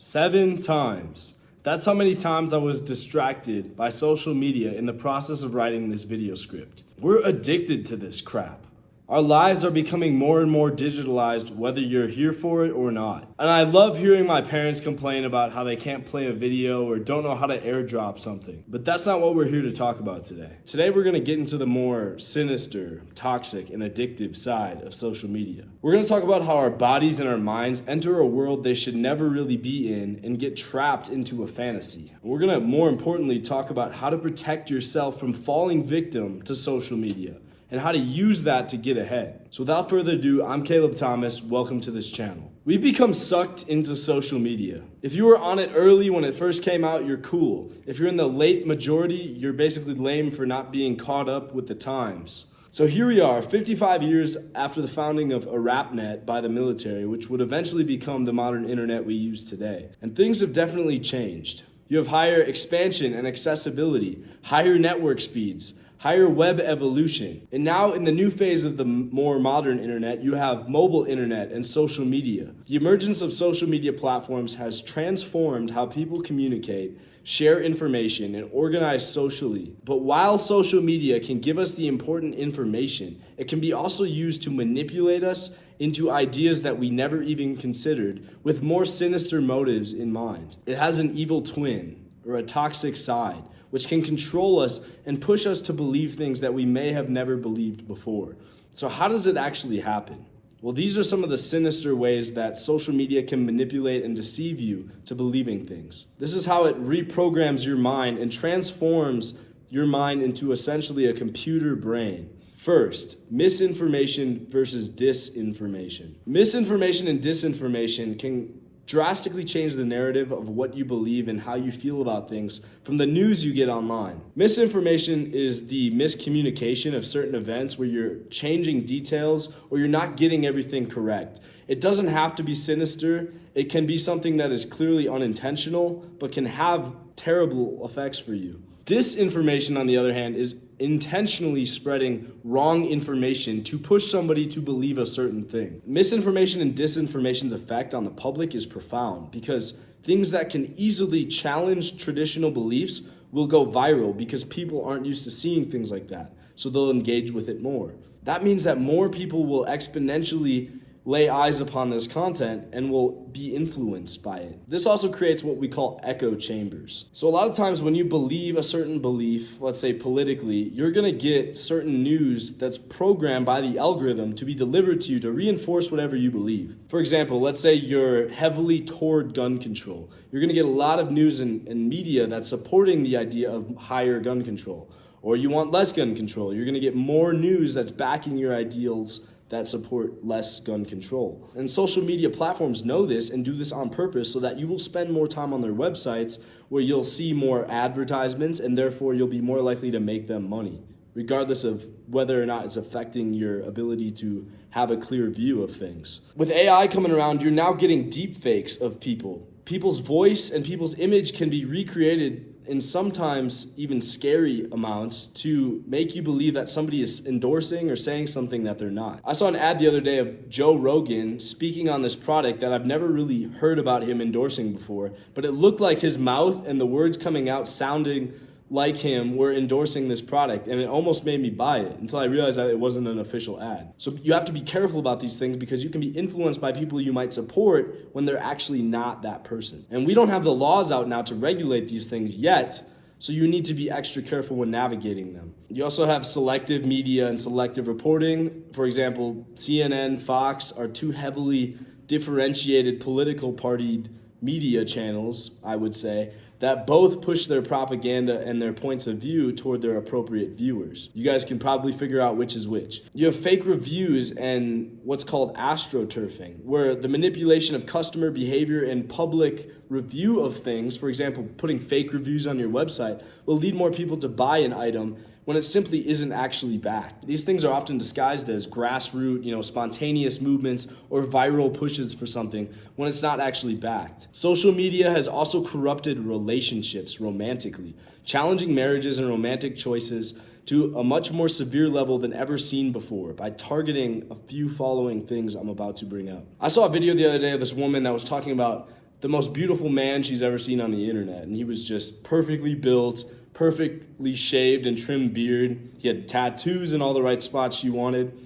7 times. That's how many times I was distracted by social media in the process of writing this video script. We're addicted to this crap. Our lives are becoming more and more digitalized, whether you're here for it or not. And I love hearing my parents complain about how they can't play a video or don't know how to airdrop something. But that's not what we're here to talk about today. Today we're going to get into the more sinister, toxic, and addictive side of social media. We're going to talk about how our bodies and our minds enter a world they should never really be in and get trapped into a fantasy. We're going to, more importantly, talk about how to protect yourself from falling victim to social media and how to use that to get ahead. So without further ado, I'm Caleb Thomas. Welcome to this channel. We've become sucked into social media. If you were on it early when it first came out, you're cool. If you're in the late majority, you're basically lame for not being caught up with the times. So here we are, 55 years after the founding of ARPANET by the military, which would eventually become the modern internet we use today. And things have definitely changed. You have higher expansion and accessibility, higher network speeds, higher web evolution. And now in the new phase of the more modern internet, you have mobile internet and social media. The emergence of social media platforms has transformed how people communicate, share information, and organize socially. But while social media can give us the important information, it can be also used to manipulate us into ideas that we never even considered with more sinister motives in mind. It has an evil twin or a toxic side, which can control us and push us to believe things that we may have never believed before. So how does it actually happen? Well, these are some of the sinister ways that social media can manipulate and deceive you to believing things. This is how it reprograms your mind and transforms your mind into essentially a computer brain. First, misinformation versus disinformation. Misinformation and disinformation can drastically change the narrative of what you believe and how you feel about things from the news you get online. Misinformation is the miscommunication of certain events where you're changing details or you're not getting everything correct. It doesn't have to be sinister. It can be something that is clearly unintentional, but can have terrible effects for you. Disinformation, on the other hand, is intentionally spreading wrong information to push somebody to believe a certain thing. Misinformation and disinformation's effect on the public is profound because things that can easily challenge traditional beliefs will go viral because people aren't used to seeing things like that, so they'll engage with it more. That means that more people will exponentially lay eyes upon this content and will be influenced by it. This also creates what we call echo chambers. So a lot of times when you believe a certain belief, let's say politically, you're gonna get certain news that's programmed by the algorithm to be delivered to you to reinforce whatever you believe. For example, let's say you're heavily toward gun control. You're gonna get a lot of news and media that's supporting the idea of higher gun control. Or you want less gun control. You're gonna get more news that's backing your ideals that support less gun control. And social media platforms know this and do this on purpose so that you will spend more time on their websites where you'll see more advertisements and therefore you'll be more likely to make them money, regardless of whether or not it's affecting your ability to have a clear view of things. With AI coming around, you're now getting deep fakes of people. People's voice and people's image can be recreated in sometimes even scary amounts to make you believe that somebody is endorsing or saying something that they're not. I saw an ad the other day of Joe Rogan speaking on this product that I've never really heard about him endorsing before, but it looked like his mouth and the words coming out sounding like him were endorsing this product, and it almost made me buy it until I realized that it wasn't an official ad. So you have to be careful about these things because you can be influenced by people you might support when they're actually not that person. And we don't have the laws out now to regulate these things yet, so you need to be extra careful when navigating them. You also have selective media and selective reporting. For example, CNN, Fox are two heavily differentiated political partied media channels, I would say, that both push their propaganda and their points of view toward their appropriate viewers. You guys can probably figure out which is which. You have fake reviews and what's called astroturfing, where the manipulation of customer behavior and public review of things, for example, putting fake reviews on your website, will lead more people to buy an item when it simply isn't actually backed. These things are often disguised as grassroots, spontaneous movements or viral pushes for something when it's not actually backed. Social media has also corrupted relationships romantically, challenging marriages and romantic choices to a much more severe level than ever seen before by targeting a few following things I'm about to bring up. I saw a video the other day of this woman that was talking about the most beautiful man she's ever seen on the internet. And he was just perfectly built, perfectly shaved and trimmed beard. He had tattoos in all the right spots she wanted.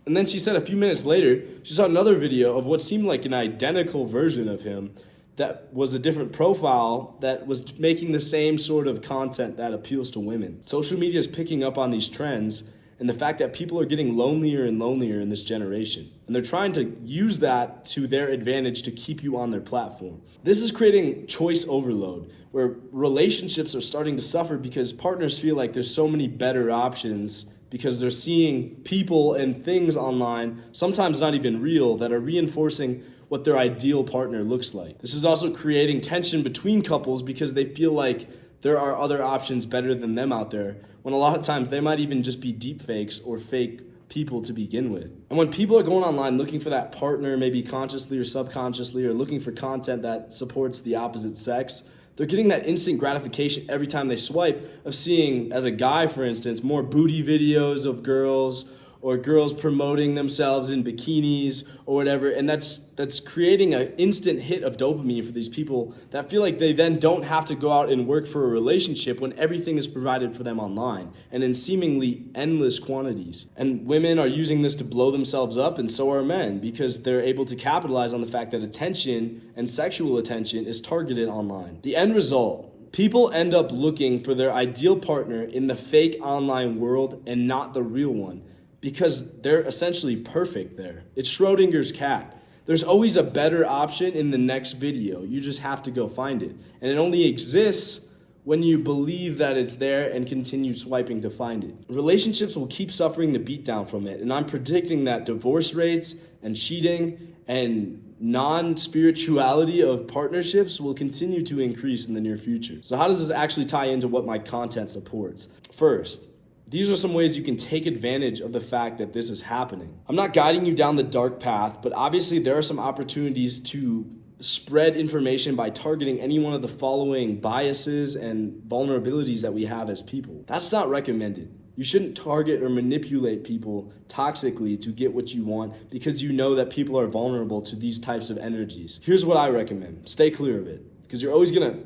And then she said a few minutes later, she saw another video of what seemed like an identical version of him that was a different profile that was making the same sort of content that appeals to women. Social media is picking up on these trends and the fact that people are getting lonelier and lonelier in this generation. And they're trying to use that to their advantage to keep you on their platform. This is creating choice overload, where relationships are starting to suffer because partners feel like there's so many better options because they're seeing people and things online, sometimes not even real, that are reinforcing what their ideal partner looks like. This is also creating tension between couples because they feel like there are other options better than them out there, when a lot of times they might even just be deep fakes or fake people to begin with. And when people are going online looking for that partner, maybe consciously or subconsciously, or looking for content that supports the opposite sex, they're getting that instant gratification every time they swipe of seeing, as a guy, for instance, more booty videos of girls or girls promoting themselves in bikinis or whatever. And that's creating an instant hit of dopamine for these people that feel like they then don't have to go out and work for a relationship when everything is provided for them online and in seemingly endless quantities. And women are using this to blow themselves up, and so are men, because they're able to capitalize on the fact that attention and sexual attention is targeted online. The end result: people end up looking for their ideal partner in the fake online world and not the real one, because they're essentially perfect there. It's Schrodinger's cat. There's always a better option in the next video. You just have to go find it. And it only exists when you believe that it's there and continue swiping to find it. Relationships will keep suffering the beatdown from it. And I'm predicting that divorce rates and cheating and non-spirituality of partnerships will continue to increase in the near future. So how does this actually tie into what my content supports? First, these are some ways you can take advantage of the fact that this is happening. I'm not guiding you down the dark path, but obviously there are some opportunities to spread information by targeting any one of the following biases and vulnerabilities that we have as people. That's not recommended. You shouldn't target or manipulate people toxically to get what you want because you know that people are vulnerable to these types of energies. Here's what I recommend. Stay clear of it, because you're always gonna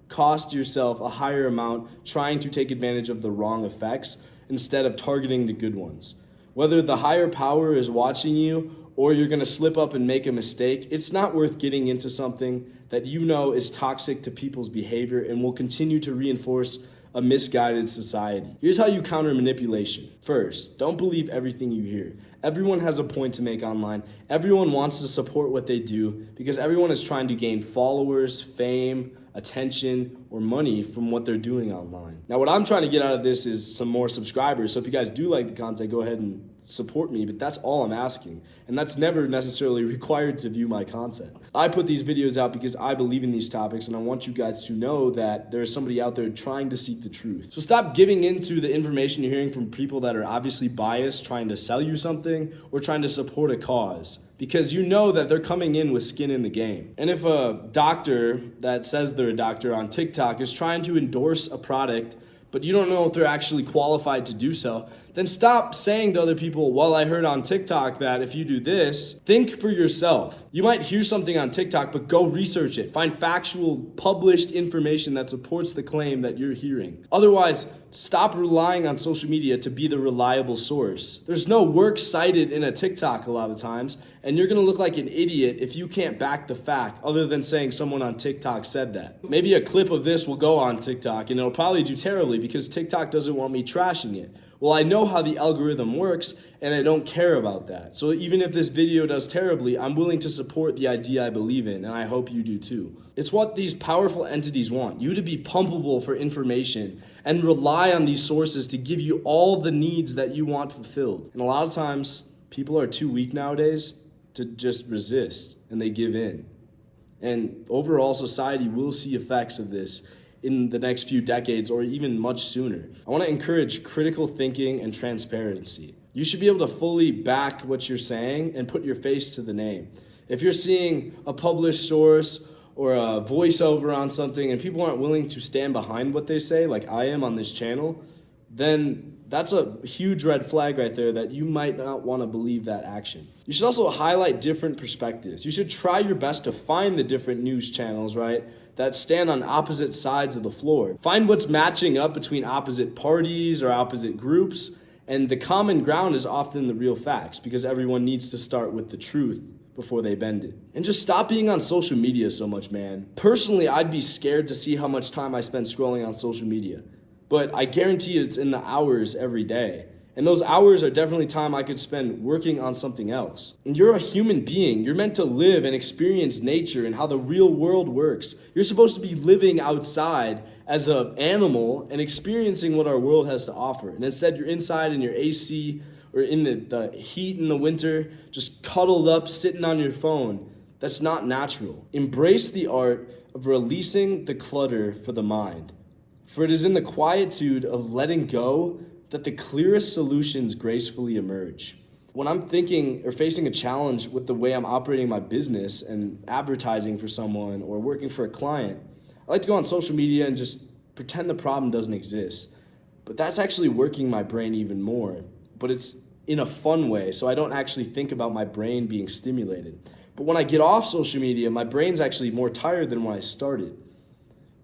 cost yourself a higher amount trying to take advantage of the wrong effects instead of targeting the good ones. Whether the higher power is watching you or you're gonna slip up and make a mistake, it's not worth getting into something that you know is toxic to people's behavior and will continue to reinforce a misguided society. Here's how you counter manipulation. First, don't believe everything you hear. Everyone has a point to make online. Everyone wants to support what they do because everyone is trying to gain followers, fame, attention, or money from what they're doing online. Now, what I'm trying to get out of this is some more subscribers. So if you guys do like the content, go ahead and support me, but that's all I'm asking. And that's never necessarily required to view my content. I put these videos out because I believe in these topics and I want you guys to know that there's somebody out there trying to seek the truth. So stop giving into the information you're hearing from people that are obviously biased, trying to sell you something or trying to support a cause, because you know that they're coming in with skin in the game. And if a doctor that says they're a doctor on TikTok is trying to endorse a product, but you don't know if they're actually qualified to do so, then stop saying to other people, well, I heard on TikTok that if you do this. Think for yourself. You might hear something on TikTok, but go research it. Find factual, published information that supports the claim that you're hearing. Otherwise, stop relying on social media to be the reliable source. There's no work cited in a TikTok a lot of times, and you're gonna look like an idiot if you can't back the fact other than saying someone on TikTok said that. Maybe a clip of this will go on TikTok and it'll probably do terribly because TikTok doesn't want me trashing it. Well, I know how the algorithm works and I don't care about that. So even if this video does terribly, I'm willing to support the idea I believe in, and I hope you do too. It's what these powerful entities want, you to be pumpable for information and rely on these sources to give you all the needs that you want fulfilled. And a lot of times, people are too weak nowadays to just resist and they give in. And overall, society will see effects of this in the next few decades or even much sooner. I want to encourage critical thinking and transparency. You should be able to fully back what you're saying and put your face to the name. If you're seeing a published source or a voiceover on something and people aren't willing to stand behind what they say, like I am on this channel, then that's a huge red flag right there that you might not want to believe that action. You should also highlight different perspectives. You should try your best to find the different news channels, right, that stand on opposite sides of the floor. Find what's matching up between opposite parties or opposite groups, and the common ground is often the real facts because everyone needs to start with the truth before they bend it. And just stop being on social media so much, man. Personally, I'd be scared to see how much time I spend scrolling on social media. But I guarantee it's in the hours every day. And those hours are definitely time I could spend working on something else. And you're a human being. You're meant to live and experience nature and how the real world works. You're supposed to be living outside as an animal and experiencing what our world has to offer. And instead, you're inside in your AC or in the heat in the winter, just cuddled up, sitting on your phone. That's not natural. Embrace the art of releasing the clutter for the mind. For it is in the quietude of letting go that the clearest solutions gracefully emerge. When I'm thinking or facing a challenge with the way I'm operating my business and advertising for someone or working for a client, I like to go on social media and just pretend the problem doesn't exist. But that's actually working my brain even more. But it's in a fun way, so I don't actually think about my brain being stimulated. But when I get off social media, my brain's actually more tired than when I started.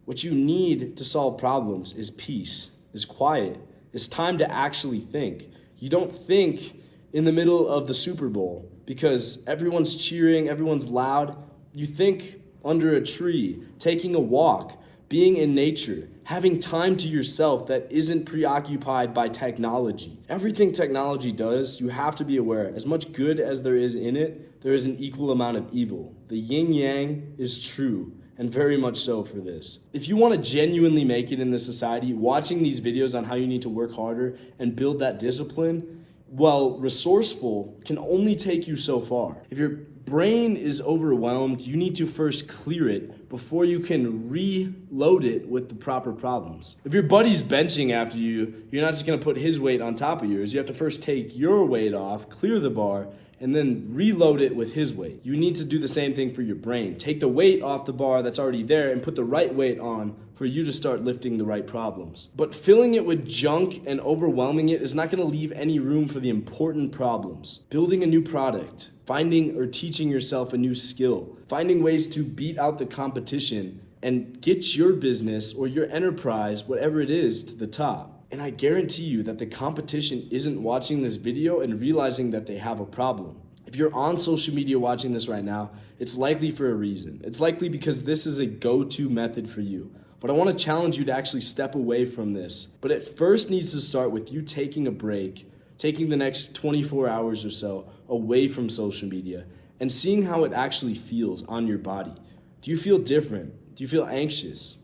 What you need to solve problems is peace, is quiet. It's time to actually think. You don't think in the middle of the Super Bowl because everyone's cheering, everyone's loud. You think under a tree, taking a walk, being in nature, having time to yourself that isn't preoccupied by technology. Everything technology does, you have to be aware. As much good as there is in it, there is an equal amount of evil. The yin-yang is true. And very much so for this. If you want to genuinely make it in this society, watching these videos on how you need to work harder and build that discipline, while resourceful, can only take you so far. If your brain is overwhelmed, you need to first clear it before you can reload it with the proper problems. If your buddy's benching after you, you're not just going to put his weight on top of yours. You have to first take your weight off, clear the bar, and then reload it with his weight. You need to do the same thing for your brain. Take the weight off the bar that's already there and put the right weight on for you to start lifting the right problems. But filling it with junk and overwhelming it is not going to leave any room for the important problems. Building a new product, finding or teaching yourself a new skill, finding ways to beat out the competition and get your business or your enterprise, whatever it is, to the top. And I guarantee you that the competition isn't watching this video and realizing that they have a problem. If you're on social media watching this right now, it's likely for a reason. It's likely because this is a go-to method for you. But I want to challenge you to actually step away from this. But it first needs to start with you taking a break, taking the next 24 hours or so away from social media and seeing how it actually feels on your body. Do you feel different? Do you feel anxious?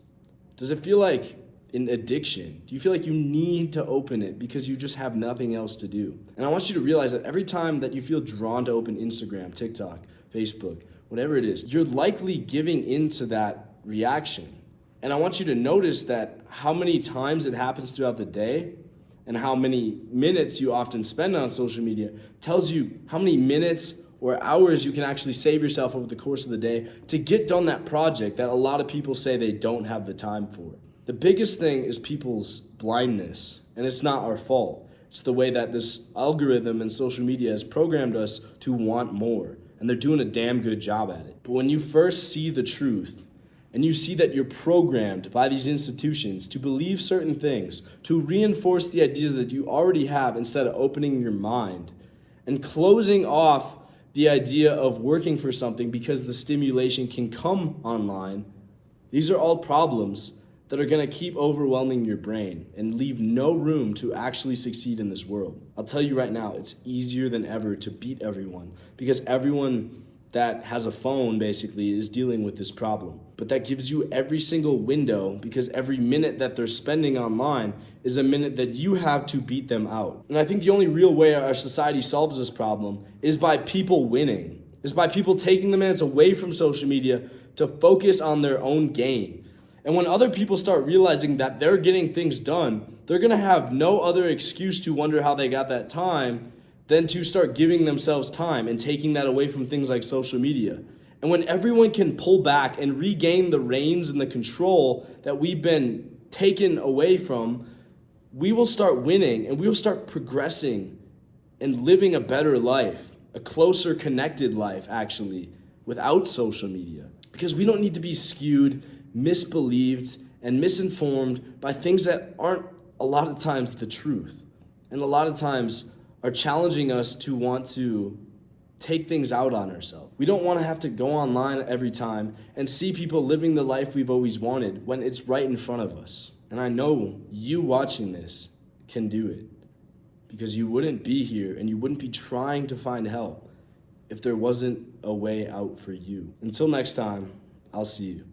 Does it feel like an addiction? Do you feel like you need to open it because you just have nothing else to do? And I want you to realize that every time that you feel drawn to open Instagram, TikTok, Facebook, whatever it is, you're likely giving into that reaction. And I want you to notice that how many times it happens throughout the day and how many minutes you often spend on social media tells you how many minutes or hours you can actually save yourself over the course of the day to get done that project that a lot of people say they don't have the time for. The biggest thing is people's blindness, and it's not our fault. It's the way that this algorithm and social media has programmed us to want more, and they're doing a damn good job at it. But when you first see the truth, and you see that you're programmed by these institutions to believe certain things, to reinforce the ideas that you already have instead of opening your mind, and closing off the idea of working for something because the stimulation can come online, these are all problems that are going to keep overwhelming your brain and leave no room to actually succeed in this world. I'll tell you right now, it's easier than ever to beat everyone because everyone that has a phone basically is dealing with this problem. But that gives you every single window because every minute that they're spending online is a minute that you have to beat them out. And I think the only real way our society solves this problem is by people winning, is by people taking the minutes away from social media to focus on their own gain. And when other people start realizing that they're getting things done, they're going to have no other excuse to wonder how they got that time than to start giving themselves time and taking that away from things like social media. And when everyone can pull back and regain the reins and the control that we've been taken away from, we will start winning and we will start progressing and living a better life, a closer connected life actually, without social media. Because we don't need to be skewed, misbelieved, and misinformed by things that aren't a lot of times the truth. And a lot of times are challenging us to want to take things out on ourselves. We don't want to have to go online every time and see people living the life we've always wanted when it's right in front of us. And I know you watching this can do it, because you wouldn't be here and you wouldn't be trying to find help if there wasn't a way out for you. Until next time, I'll see you.